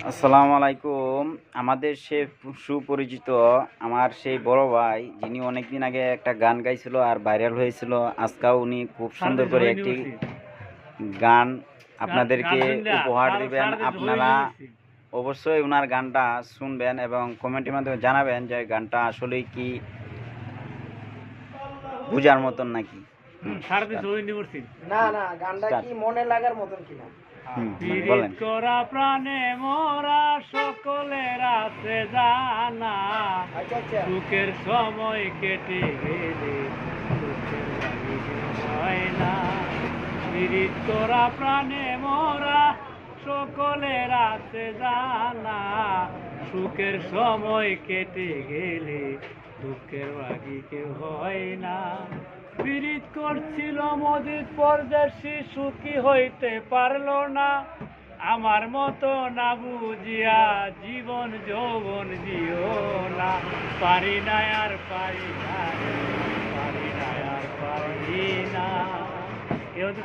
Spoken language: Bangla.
আসসালামু আলাইকুম। আমাদের সে সুপরিচিত আমার সেই বড় ভাই, যিনি অনেকদিন আগে একটা গান গাইছিল আর ভাইরাল হয়েছিল, আজকাল উনি খুব সুন্দর করে একটি গান আপনাদেরকে উপহার দিবেন। আপনারা অবশ্যই ওনার গানটা শুনবেন এবং কমেন্টের মাধ্যমে জানাবেন যে গানটা আসলেই কি বুঝার মতন নাকি। না না, গানটা কি মনে লাগার মতন কিনা? বলেন। করা প্রাণে মোরা সকলের আছে জানা, সুখের সময় কেটে গেলে সুখের লাগে হয় না। পীড়িত করা প্রাণে মোরা সকলের আছে জানা, সুখের সময় কেটে গেলে দুঃখের বাকি কেউ হয় না। পীড়িত করছিল মোদির পরদেশি, সুখী হইতে পারল না। আমার মতো না বুঝিয়া জীবন যৌবন দিও না। পারি না আর পারি না, পারি না আর পারি না। এ হচ্ছে